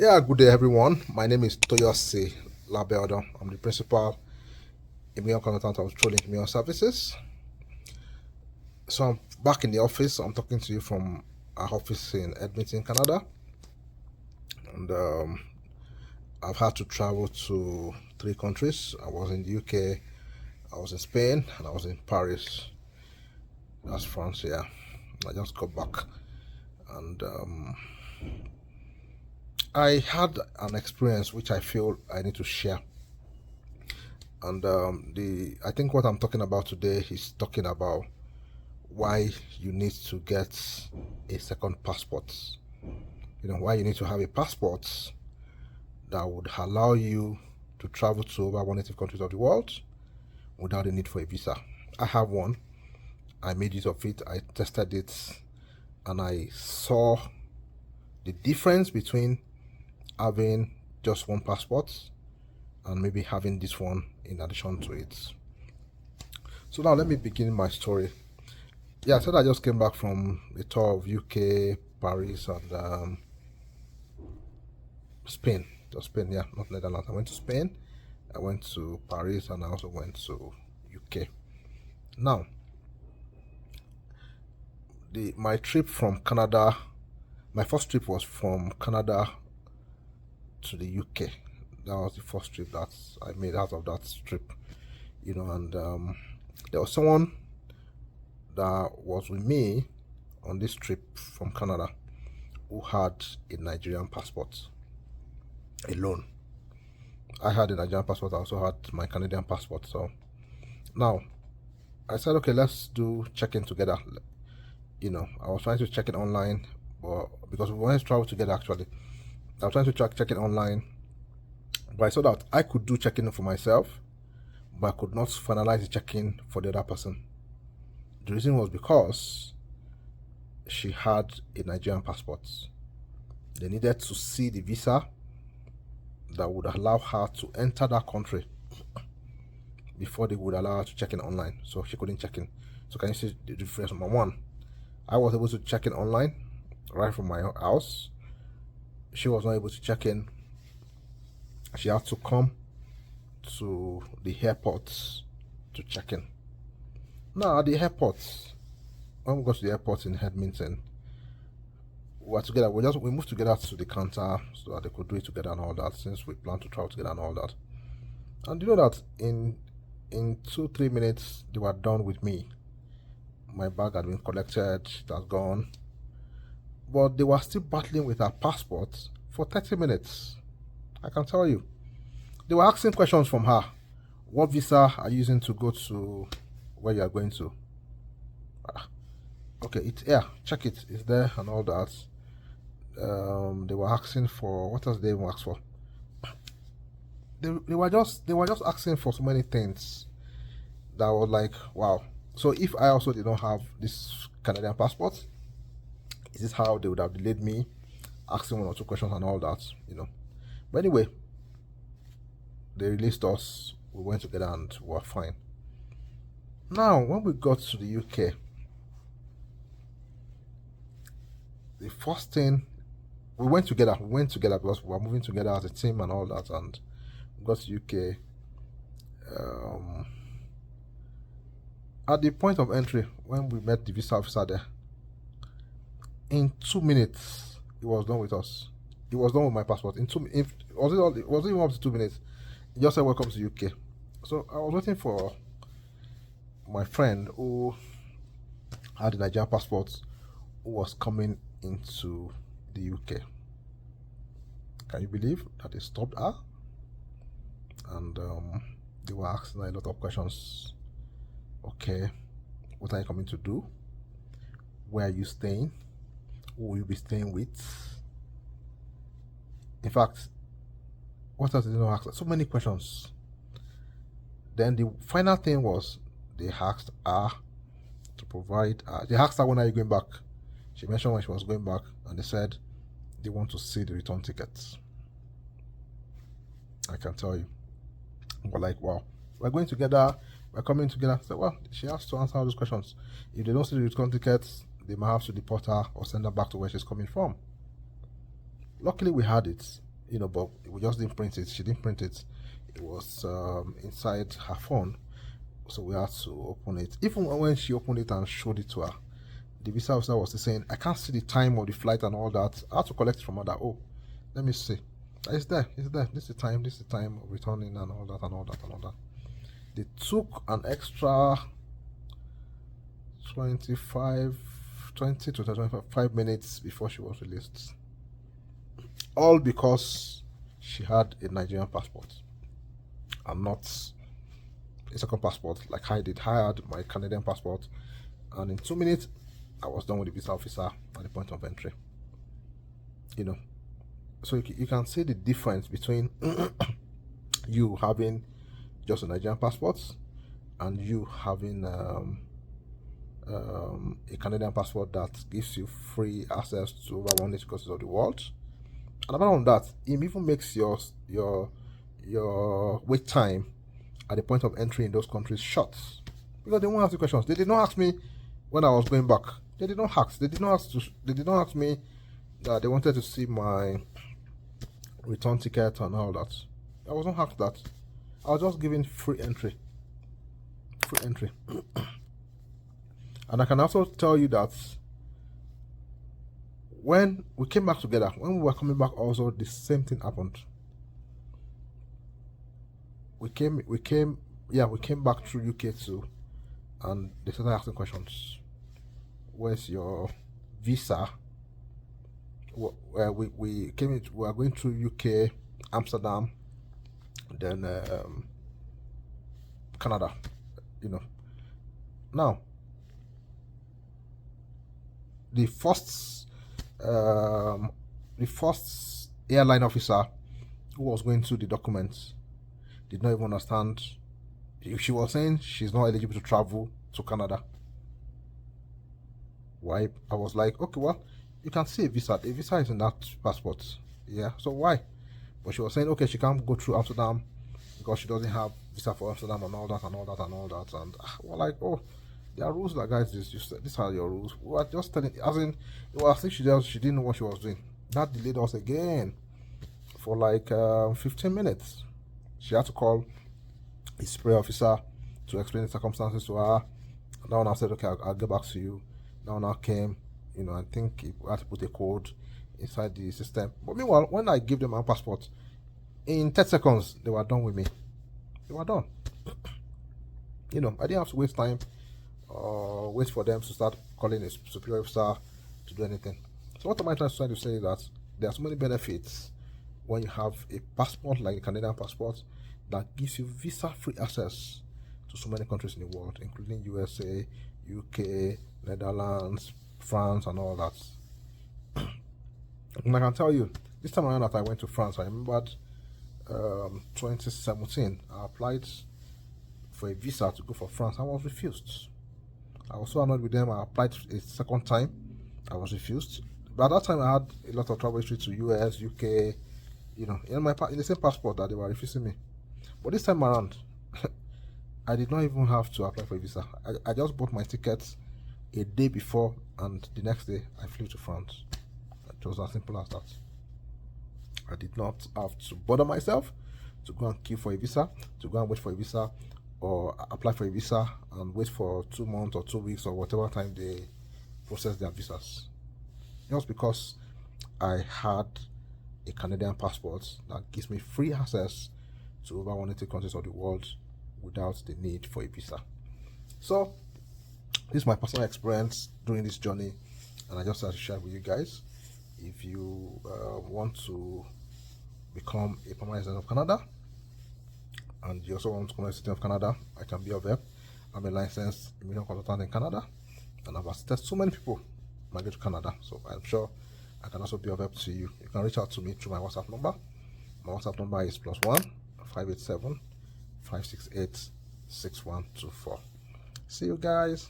Yeah, good day, everyone. My name is Toyosi Labeldo. I'm the principal immune consultant of Trolling Immune Services. So I'm back in the office. I'm talking to you from our office in Edmonton, Canada, and I've had to travel to three countries. I was in the UK, I was in Spain, and I was in Paris. That's France. Yeah, I just got back, and I had an experience which I feel I need to share. And the I think what I'm talking about today is talking about why you need to get a second passport. Why you need to have a passport that would allow you to travel to over 180 countries of the world without the need for a visa. I have one. I made use of it. I tested it, and I saw the difference between having just one passport and maybe having this one in addition to it. So now let me begin my story. Yeah, I said I just came back from a tour of UK, Paris, and Spain. Just Spain, yeah, not Netherlands. I went to Spain, I went to Paris, and I also went to UK. Now, my trip from Canada, my first trip was from Canada to the UK. That was the first trip that I made out of that trip, and there was someone that was with me on this trip from Canada who had a Nigerian passport alone. I had a Nigerian passport, I also had my Canadian passport. So now I said, okay, let's do check-in together. I was trying to check it online, but because we wanted to travel together actually, I was trying to check it online, but I saw that I could do check-in for myself, but I could not finalize the check-in for the other person. The reason was because she had a Nigerian passport. They needed to see the visa that would allow her to enter that country before they would allow her to check in online. So she couldn't check in. So can you see the difference? Number one, I was able to check in online right from my house. She was not able to check in. She had to come to the airport to check in. Now at the airport, when we got to the airport in Edmonton, we were together. We moved together to the counter so that they could do it together and all that. Since we planned to travel together and all that, and you know that in 2-3 minutes they were done with me. My bag had been collected, it has gone, but they were still battling with her passport for 30 minutes. I can tell you, they were asking questions from her. What visa are you using to go to where you are going to? Okay, it's here. Check it. It's there and all that. They were asking for what else they even ask for. They were just asking for so many things that was like, wow. So if I also did not have this Canadian passport, is this how they would have delayed me asking one or two questions and all that? But anyway, they released us. We went together and we were fine. Now, when we got to the UK, the first thing we went together because we were moving together as a team and all that, and we got to UK. At the point of entry, when we met the visa officer there, in 2 minutes, he was done with us. He was done with my passport. It wasn't even up to 2 minutes. He just said, "Welcome to UK." So I was waiting for my friend who had a Nigerian passport, who was coming into the UK. Can you believe that they stopped her? And they were asking her a lot of questions. Okay, what are you coming to do? Where are you staying? Who will you be staying with? In fact, what else did they not ask? So many questions. Then the final thing was they asked her to provide. They asked her, when are you going back? She mentioned when she was going back, and they said they want to see the return tickets. I can tell you, we're like, wow, we're going together, we're coming together. So, well, she has to answer all those questions. If they don't see the return tickets, they might have to deport her or send her back to where she's coming from. Luckily, we had it. but we just didn't print it. She didn't print it. It was inside her phone, so we had to open it. Even when she opened it and showed it to her, the visa officer was saying, I can't see the time of the flight and all that. I had to collect it from her that, oh, let me see. It's there. This is the time of returning and all that and all that and all that. They took an extra 20 to 25 minutes before she was released. All because she had a Nigerian passport and not a second passport like I did. I had my Canadian passport, and in 2 minutes I was done with the visa officer at the point of entry. So you can see the difference between you having just a Nigerian passport and you having a Canadian passport that gives you free access to over 180 countries of the world. And apart from that, it even makes your wait time at the point of entry in those countries short, because they won't ask you questions. They did not ask me when I was going back. They did not ask. They did not ask me that they wanted to see my return ticket and all that. I was not asked that. I was just given free entry. And I can also tell you that when we came back together, when we were coming back also, the same thing happened. We came back through UK too, and they started asking questions. Where's your visa? We are going through UK, Amsterdam, then Canada. Now the first airline officer who was going through the documents did not even understand. She was saying she's not eligible to travel to Canada. Why? I was like, okay, well, you can see a visa. The visa is in that passport. Yeah, so why? But she was saying, okay, she can't go through Amsterdam because she doesn't have visa for Amsterdam and all that and all that and all that. And we're like, oh, there are rules that, guys, these are your rules. We were just telling, as in, it was as if she didn't know what she was doing. That delayed us again for like 15 minutes. She had to call a spray officer to explain the circumstances to her. And that one I said, okay, I'll get back to you. That one I came, I think we had to put a code inside the system. But meanwhile, when I gave them my passport, in 10 seconds, they were done with me. They were done. I didn't have to waste time or wait for them to start calling a superior officer to do anything. So what am I trying to say is that there are so many benefits when you have a passport like a Canadian passport that gives you visa-free access to so many countries in the world, including USA, UK, Netherlands, France, and all that. And I can tell you, this time around that I went to France, I remembered 2017, I applied for a visa to go for France. I was refused. I was so annoyed with them. I applied a second time. I was refused. But at that time, I had a lot of travel history to US, UK, in the same passport that they were refusing me. But this time around, I did not even have to apply for a visa. I just bought my tickets a day before, and the next day I flew to France. It was as simple as that. I did not have to bother myself to go and queue for a visa, to go and wait for a visa, or apply for a visa and wait for 2 months or 2 weeks or whatever time they process their visas. Just because I had a Canadian passport that gives me free access to over 180 countries of the world without the need for a visa. So this is my personal experience during this journey, and I just had to share with you guys. If you want to become a permanent resident of Canada, and you also want to become a citizen of Canada, I can be of help. I'm a licensed immigration consultant in Canada, and I've assisted so many people migrate to Canada, so I'm sure I can also be of help to you. You can reach out to me through my WhatsApp number. My WhatsApp number is +1 587 568 6124. See you guys.